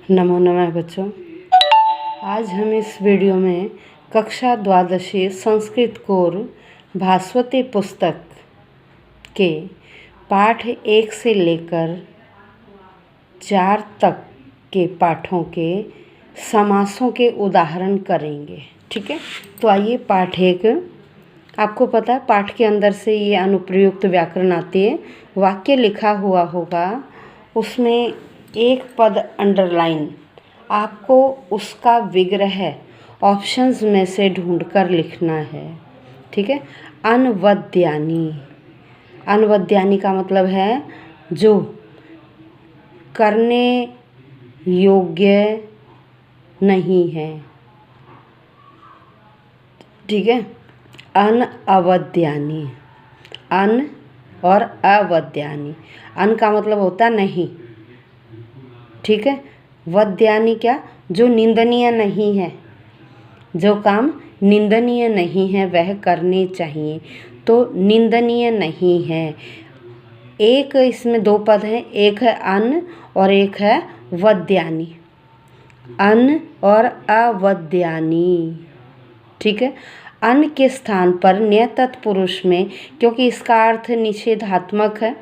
नमो नमः बच्चों। आज हम इस वीडियो में कक्षा द्वादशी संस्कृत कोर भास्वती पुस्तक के पाठ 1 से लेकर 4 तक के पाठों के समासों के उदाहरण करेंगे। ठीक है, तो आइए पाठ 1। आपको पता है पाठ के अंदर से ये अनुप्रयुक्त व्याकरण आती है। वाक्य लिखा हुआ होगा, उसमें एक पद अंडरलाइन, आपको उसका विग्रह ऑप्शंस में से ढूंढकर लिखना है। ठीक है, अनवद्यानी। अनवद्यानी का मतलब है जो करने योग्य नहीं है। ठीक है, अनवद्यानी। अन और अवद्यानी। अन का मतलब होता नहीं। ठीक है, वद्यानी क्या? जो निंदनीय नहीं है, जो काम निंदनीय नहीं है वह करने चाहिए, तो निंदनीय नहीं है। एक इसमें 2 पद हैं, एक है अन और एक है वद्यानी। अन और अवद्यानी। ठीक है, अन के स्थान पर न्य तत्पुरुष में, क्योंकि इसका अर्थ निषेधात्मक है,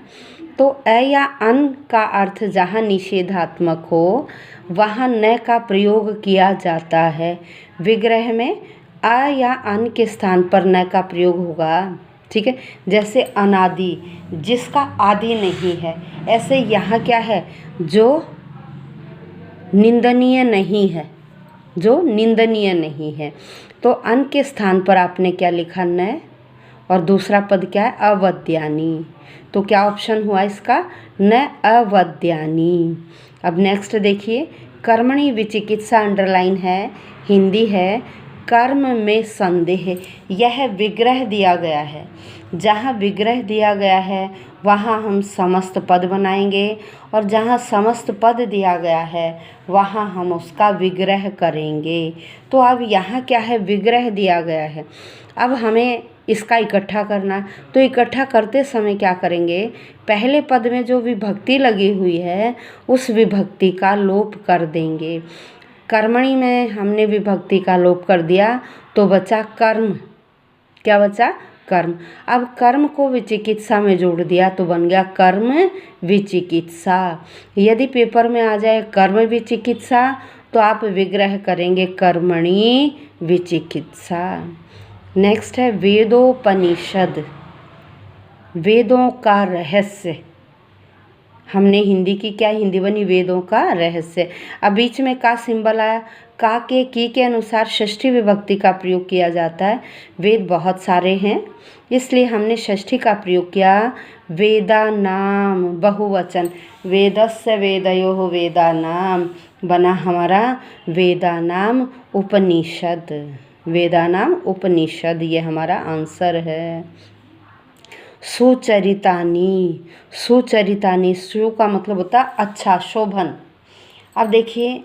तो अ या अन का अर्थ जहाँ निषेधात्मक हो वहाँ न का प्रयोग किया जाता है। विग्रह में अ या अन के स्थान पर न का प्रयोग होगा। ठीक है, जैसे अनादि, जिसका आदि नहीं है। ऐसे यहाँ क्या है? जो निंदनीय नहीं है, जो निंदनीय नहीं है। तो अन के स्थान पर आपने क्या लिखा? न, और दूसरा पद क्या है? अवद्यानी। तो क्या ऑप्शन हुआ इसका? न अवद्यानी। अब नेक्स्ट देखिए, कर्मणि विचिकित्सा अंडरलाइन है, हिंदी है कर्म में संदेह। यह विग्रह दिया गया है। जहाँ विग्रह दिया गया है वहाँ हम समस्त पद बनाएंगे, और जहाँ समस्त पद दिया गया है वहाँ हम उसका विग्रह करेंगे। तो अब यहाँ क्या है? विग्रह दिया गया है। अब हमें इसका इकट्ठा करना, तो इकट्ठा करते समय क्या करेंगे? पहले पद में जो विभक्ति लगी हुई है उस विभक्ति का लोप कर देंगे। कर्मणि में हमने विभक्ति का लोप कर दिया तो बचा कर्म। क्या बचा? कर्म। अब कर्म को विचिकित्सा में जोड़ दिया तो बन गया कर्म विचिकित्सा। यदि पेपर में आ जाए कर्म विचिकित्सा तो आप विग्रह करेंगे कर्मणि विचिकित्सा। नेक्स्ट है वेदोपनिषद। वेदों का रहस्य। हमने हिंदी की क्या हिंदी बनी? वेदों का रहस्य। अब बीच में का सिंबल आया। का के की के अनुसार षष्ठी विभक्ति का प्रयोग किया जाता है। वेद बहुत सारे हैं इसलिए हमने षष्ठी का प्रयोग किया। वेदानाम बहुवचन, वेदस्य वेदयोः वेदानाम बना हमारा वेदानाम उपनिषद। वेदानाम उपनिषद ये हमारा आंसर है। सुचरितानी। सुचरितानी, सु का मतलब होता है अच्छा, शोभन। अब देखिए,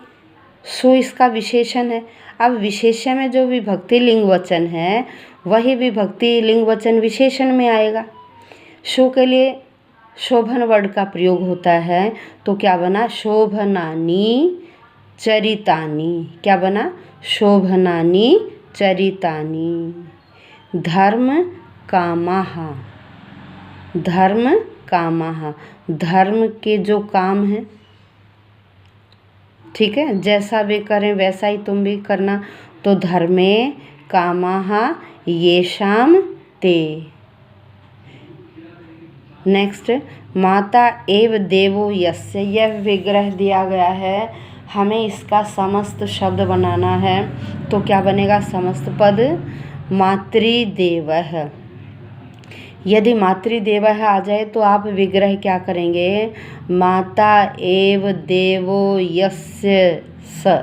सु इसका विशेषण है। अब विशेषण में जो विभक्ति लिंग वचन है वही विभक्ति लिंग वचन विशेषण में आएगा। सु के लिए शोभन वर्ड का प्रयोग होता है, तो क्या बना? शोभनानी चरितानी। क्या बना? शोभनानी चरितानी। धर्म कामाः। धर्म कामाः, धर्म के जो काम हैं। ठीक है, जैसा वे करें वैसा ही तुम भी करना, तो धर्मे कामाः येषां ते। नेक्स्ट, माता एव देवो यस्य। यह विग्रह दिया गया है, हमें इसका समस्त शब्द बनाना है, तो क्या बनेगा? समस्त पद मातृदेवः। यदि मातृदेवः आ जाए तो आप विग्रह क्या करेंगे? माता एव देवो यस्य स।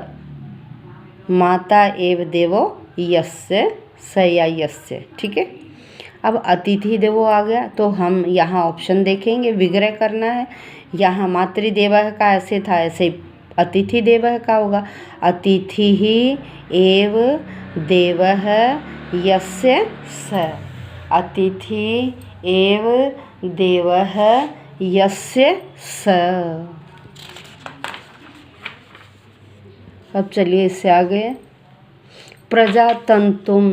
माता एव देवो यस्य स या यस्य। ठीक है, अब अतिथि देवो आ गया तो हम यहाँ ऑप्शन देखेंगे, विग्रह करना है। यहाँ मातृदेवः का ऐसे था, ऐसे अतिथि देवः का होगा। अतिथि एव देवः यस्य स। अतिथि एव देवः यस्य स। अब चलिए इससे आगे। प्रजातंतुम,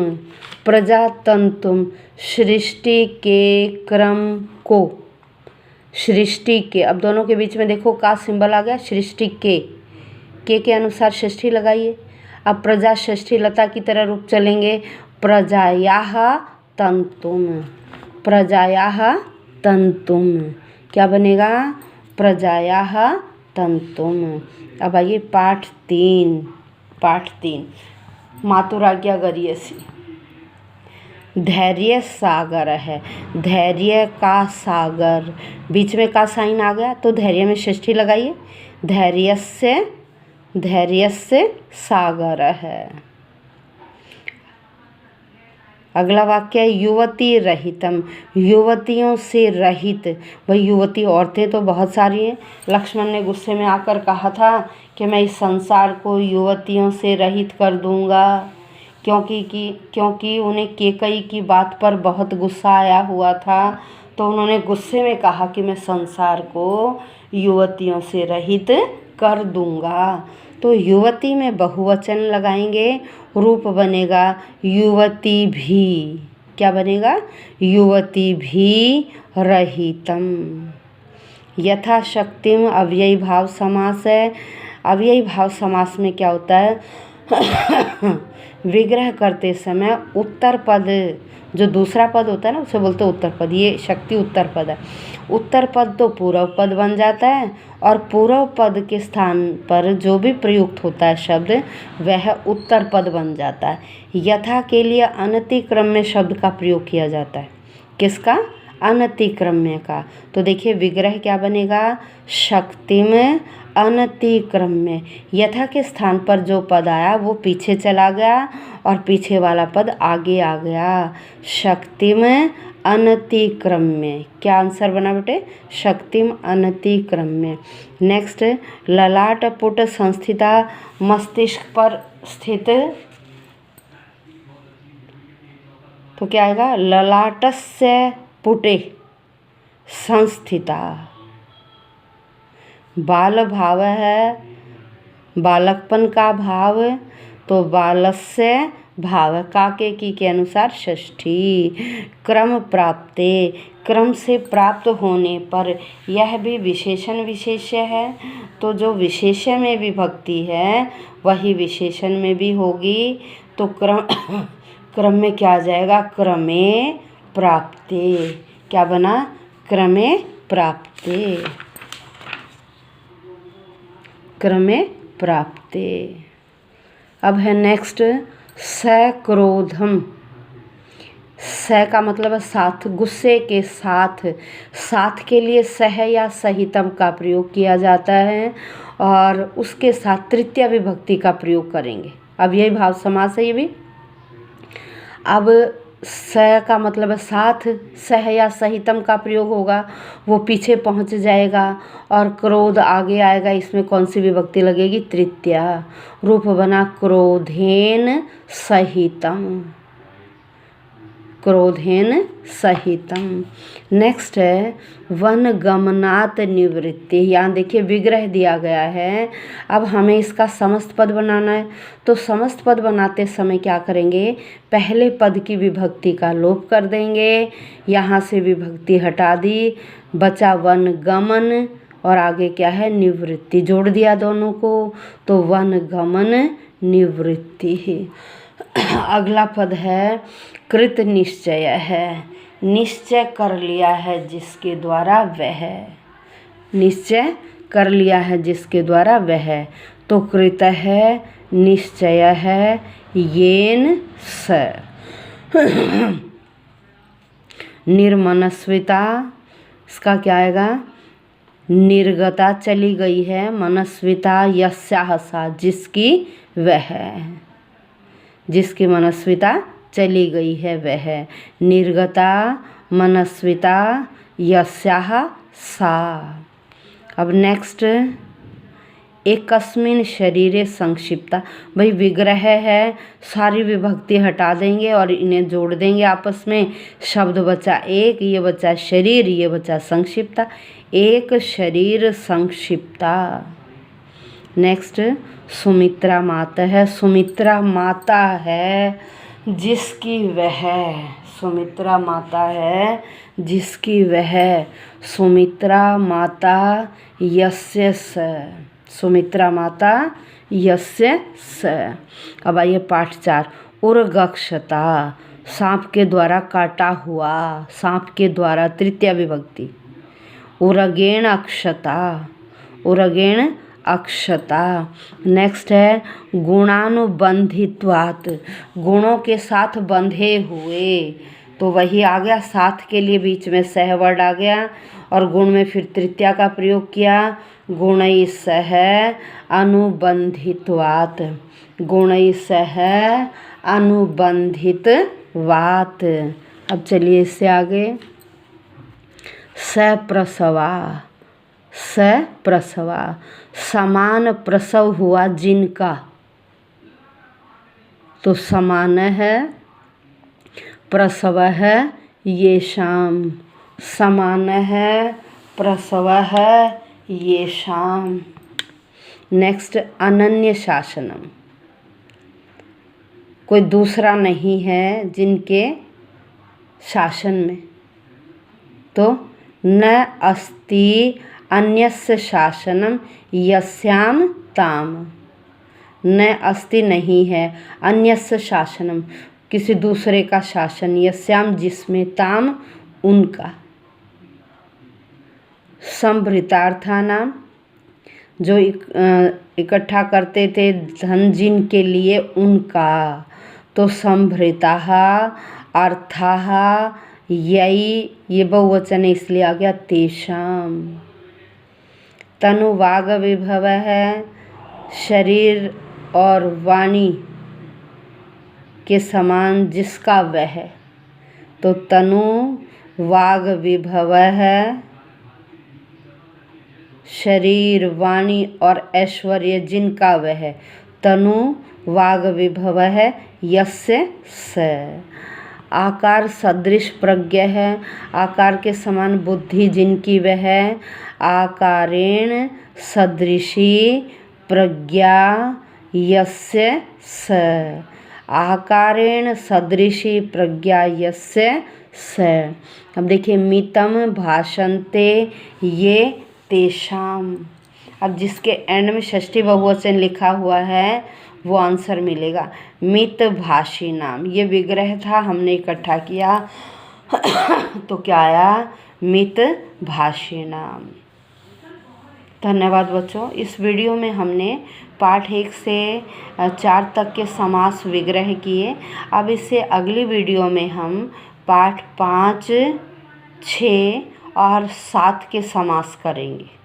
प्रजातंतुम सृष्टि के क्रम को, सृष्टि के, अब दोनों के बीच में देखो का सिंबल आ गया, सृष्टि के अनुसार षष्ठी लगाइए। अब प्रजा षष्ठी लता की तरह रूप चलेंगे। प्रजायाः तंतुम, प्रजायाः तंतुम, क्या बनेगा, प्रजायाः तंतुम। अब आइए पाठ 3, पाठ 3 मातुराज्ञा गरीयसी। धैर्य सागर है, धैर्य का सागर, बीच में का साइन आ गया तो धैर्य में षष्ठी लगाइए। धैर्यस्य, धैर्यस्य सागर है। अगला वाक्य है युवती रहितम, युवतियों से रहित। भाई युवती औरतें तो बहुत सारी हैं। लक्ष्मण ने गुस्से में आकर कहा था कि मैं इस संसार को युवतियों से रहित कर दूंगा, क्योंकि उन्हें केकई की बात पर बहुत गुस्सा आया हुआ था। तो उन्होंने गुस्से में कहा कि मैं संसार को युवतियों से रहित कर दूंगा। तो युवती में बहुवचन लगाएंगे, रूप बनेगा युवती भी, क्या बनेगा, युवती भी रहितम। यथाशक्तिम अव्ययी भाव समास है। अव्ययी भाव समास में क्या होता है, विग्रह करते समय उत्तर पद, जो दूसरा पद होता है ना उसे बोलते हैं उत्तर पद। ये शक्ति उत्तर पद है। उत्तर पद तो पूर्व पद बन जाता है और पूर्व पद के स्थान पर जो भी प्रयुक्त होता है शब्द वह उत्तर पद बन जाता है। यथा के लिए अनतिक्रम्य शब्द का प्रयोग किया जाता है। किसका, अनतिक्रम्य का। तो देखिए विग्रह क्या बनेगा, शक्ति में अनतिक्रम्य। यथा के स्थान पर जो पद आया वो पीछे चला गया और पीछे वाला पद आगे आ गया। शक्ति में अनतिक्रम्य, क्या आंसर बना बेटे, शक्तिम अनतिक्रम्य। नेक्स्ट, ललाट पुट संस्थिता मस्तिष्क पर स्थित, तो क्या आएगा, ललाटस्य पुटे संस्थिता। बाल भाव है, बालकपन का भाव, तो बालस्य भाव, काके की के अनुसार षष्ठी। क्रम प्राप्ते, क्रम से प्राप्त होने पर, यह भी विशेषण विशेष्य है। तो जो विशेष्य में विभक्ति है वही विशेषण में भी होगी। तो क्रम में क्या आ जाएगा, क्रमे प्राप्ते, क्या बना, क्रमे प्राप्ते, क्रमे प्राप्ते। अब है नेक्स्ट, सक्रोधम। स का मतलब है साथ, गुस्से के साथ। साथ के लिए सह या सहितम का प्रयोग किया जाता है और उसके साथ तृतीया विभक्ति का प्रयोग करेंगे। अब यही भाव समास है ये भी। अब स का मतलब है साथ, सह या सहितम का प्रयोग होगा, वो पीछे पहुंच जाएगा और क्रोध आगे आएगा। इसमें कौन सी विभक्ति लगेगी, तृतीया। रूप बना क्रोधेन सहितम, क्रोधेन सहितम। नेक्स्ट है वन गमनात् निवृत्ति। यहाँ देखिए विग्रह दिया गया है। अब हमें इसका समस्त पद बनाना है। तो समस्त पद बनाते समय क्या करेंगे, पहले पद की विभक्ति का लोप कर देंगे। यहाँ से विभक्ति हटा दी, बचा वन गमन और आगे क्या है, निवृत्ति, जोड़ दिया दोनों को, तो वन गमन निवृत्ति। अगला पद है कृत निश्चय है, निश्चय कर लिया है जिसके द्वारा वह, निश्चय कर लिया है जिसके द्वारा वह। तो कृत है, निश्चय है, येन स। निर्मनस्विता, इसका क्या आएगा, निर्गता चली गई है, मनस्विता यस्याह सा, जिसकी वह, जिसकी मनस्विता चली गई है वह। निर्गता मनस्विता यस्याह सा। अब नेक्स्ट, एकस्मिन शरीरे संक्षिप्ता। भाई विग्रह है, सारी विभक्ति हटा देंगे और इन्हें जोड़ देंगे आपस में। शब्द बचा एक, ये बचा शरीर, ये बचा संक्षिप्ता। एक शरीर संक्षिप्ता। नेक्स्ट सुमित्रा माता है, सुमित्रा माता है जिसकी वह, सुमित्रा माता है जिसकी वह, सुमित्रा माता यस्य स, सुमित्रा माता यस्य स। अब आइए पाठ 4, उर्गक्षता, सांप के द्वारा काटा हुआ, सांप के द्वारा, तृतीया विभक्ति। उरगेण अक्षता, उरगेण अक्षता। नेक्स्ट है गुणानुबंधित्वात्, गुणों के साथ बंधे हुए, तो वही आ गया, साथ के लिए बीच में सह वर्ड आ गया और गुण में फिर तृतीया का प्रयोग किया, गुणै सह अनुबंधित्वात्, गुणै सह अनुबंधित्वात्। अब चलिए इससे आगे, सप्रसवा, सप्रसवा, समान प्रसव हुआ जिनका, तो समान है, प्रसव है येषाम, समान है, प्रसव है येषाम। नेक्स्ट अनन्य शासनम, कोई दूसरा नहीं है जिनके शासन में, तो न अस्ति अन्यस्य शासनम यस्याम ताम, न अस्ति नहीं है, अन्यस्य शासनम किसी दूसरे का शासन, यस्याम जिसमें, ताम उनका। संभृतार्थानाम जो इकट्ठा करते थे धन जिन के लिए, उनका, तो संभृताः अर्थाः यही, ये बहुवचन है इसलिए आ गया तेषाम। तनु वाग विभव है, शरीर और वाणी के समान जिसका वह, तो तनु वाग विभव है, शरीर वाणी और ऐश्वर्य जिनका वह, तनु वाग विभव है यस्य स। आकार सदृश प्रज्ञ है, आकार के समान बुद्धि जिनकी वह है, आकारेण सदृशी प्रज्ञा यस्य स, आकारेण सदृशी प्रज्ञा यस्य स। अब देखिए मितम भाषन्ते ये तेषाम, अब जिसके एंड में षष्ठी बहुवचन लिखा हुआ है वो आंसर मिलेगा। मित भाषी नाम, ये विग्रह था हमने इकट्ठा किया तो क्या आया, मित भाषी नाम। धन्यवाद बच्चों। इस वीडियो में हमने पाठ 1 से 4 तक के समास विग्रह किए। अब इससे अगली वीडियो में हम पाठ 5, 6 और 7 के समास करेंगे।